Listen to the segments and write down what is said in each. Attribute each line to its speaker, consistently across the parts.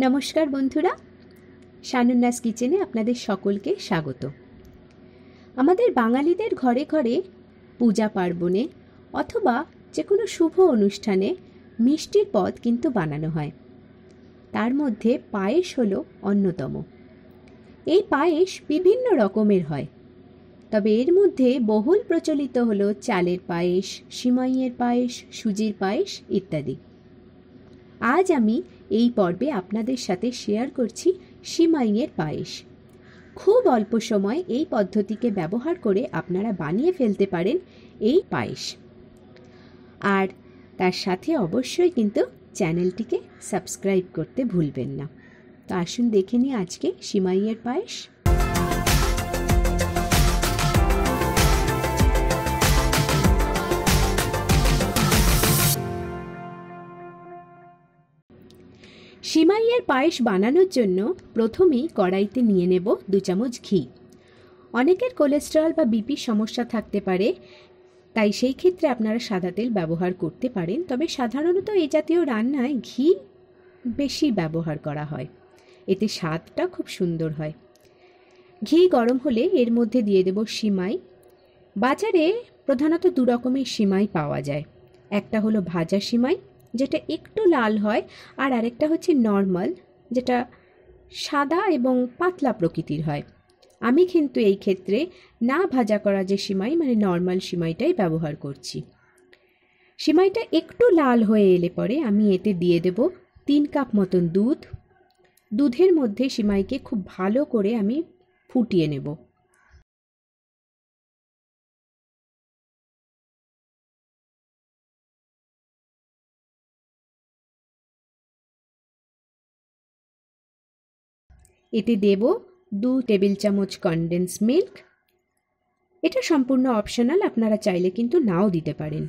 Speaker 1: নমস্কার বন্ধুরা, সানুন্যাস কিচেনে আপনাদের সকলকে স্বাগত। আমাদের বাঙালিদের ঘরে ঘরে পূজা পার্বণে অথবা যে কোনো শুভ অনুষ্ঠানে মিষ্টির পদ কিন্তু বানানো হয়। তার মধ্যে পায়েস হলো অন্যতম। এই পায়েস বিভিন্ন রকমের হয়, তবে এর মধ্যে বহুল প্রচলিত হলো চালের পায়েস, সিমাইয়ের পায়েস, সুজির পায়েস ইত্যাদি। আজ আমি এই পর্বে আপনাদের সাথে শেয়ার করছি সিমাইয়ের পায়েস। খুব অল্প সময় এই পদ্ধতিকে ব্যবহার করে আপনারা বানিয়ে ফেলতে পারেন এই পায়েস। আর তার সাথে অবশ্যই কিন্তু চ্যানেলটিকে সাবস্ক্রাইব করতে ভুলবেন না। তো আসুন দেখে নিই আজকে সিমাইয়ের পায়েস। সিমাইয়ের পায়েস বানানোর জন্য প্রথমেই কড়াইতে নিয়ে নেব 2 চামচ ঘি। অনেকের কোলেস্টেরল বা বিপি সমস্যা থাকতে পারে, তাই সেই ক্ষেত্রে আপনারা সাদা তেল ব্যবহার করতে পারেন, তবে সাধারণত এই জাতীয় রান্নায় ঘি বেশি ব্যবহার করা হয়, এতে স্বাদটা খুব সুন্দর হয়। ঘি গরম হলে এর মধ্যে দিয়ে দেব সিমাই। বাজারে প্রধানত 2 রকমের সিমাই পাওয়া যায়। একটা হলো ভাজা সিমাই, যেটা একটু লাল হয়, আর আরেকটা হচ্ছে নর্মাল, যেটা সাদা এবং পাতলা প্রকৃতির হয়। আমি কিন্তু এই ক্ষেত্রে না ভাজা করা যে সিমাই মানে নর্মাল সিমাইটাই ব্যবহার করছি। সিমাইটা একটু লাল হয়ে এলে পরে আমি এতে দিয়ে দেব 3 কাপ মতন দুধ। দুধের মধ্যে সিমাইকে খুব ভালো করে আমি ফুটিয়ে নেব। এতে দেব 2 টেবিল চামচ কনডেন্স মিল্ক। এটা সম্পূর্ণ অপশনাল, আপনারা চাইলে কিন্তু নাও দিতে পারেন।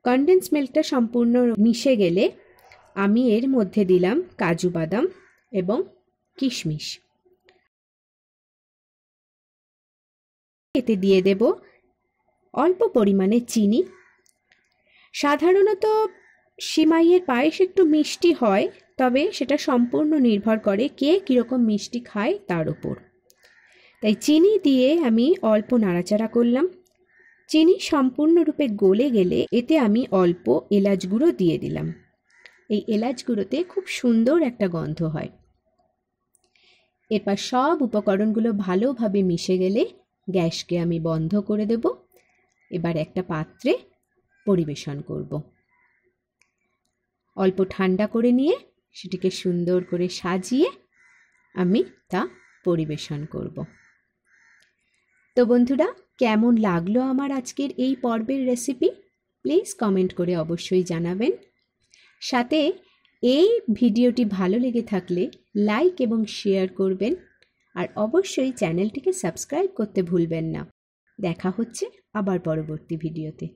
Speaker 1: কনডেন্স মিল্কটা সম্পূর্ণ মিশে গেলে আমি এর মধ্যে দিলাম কাজু বাদাম এবং কিশমিশ। এতে দিয়ে দেব অল্প পরিমাণে চিনি। সাধারণত সিমাইয়ের পায়েস একটু মিষ্টি হয়, তবে সেটা সম্পূর্ণ নির্ভর করে কে কীরকম মিষ্টি খায় তার উপর। তাই চিনি দিয়ে আমি অল্প নাড়াচাড়া করলাম। চিনি সম্পূর্ণরূপে গলে গেলে এতে আমি অল্প এলাচ গুঁড়ো দিয়ে দিলাম। এই এলাচ গুঁড়োতে খুব সুন্দর একটা গন্ধ হয়। এরপর সব উপকরণগুলো ভালোভাবে মিশে গেলে গ্যাসকে আমি বন্ধ করে দেব। এবার একটা পাত্রে পরিবেশন করব। অল্প ঠান্ডা করে নিয়ে সেটিকে সুন্দর করে সাজিয়ে আমি তা পরিবেশন করব। তো বন্ধুরা, কেমন লাগলো আমার আজকের এই পর্বের রেসিপি? প্লিজ কমেন্ট করে অবশ্যই জানাবেন। সাথে এই ভিডিওটি ভালো লেগে থাকলে লাইক এবং শেয়ার করবেন, আর অবশ্যই চ্যানেলটিকে সাবস্ক্রাইব করতে ভুলবেন না। দেখা হচ্ছে আবার পরবর্তী ভিডিওতে।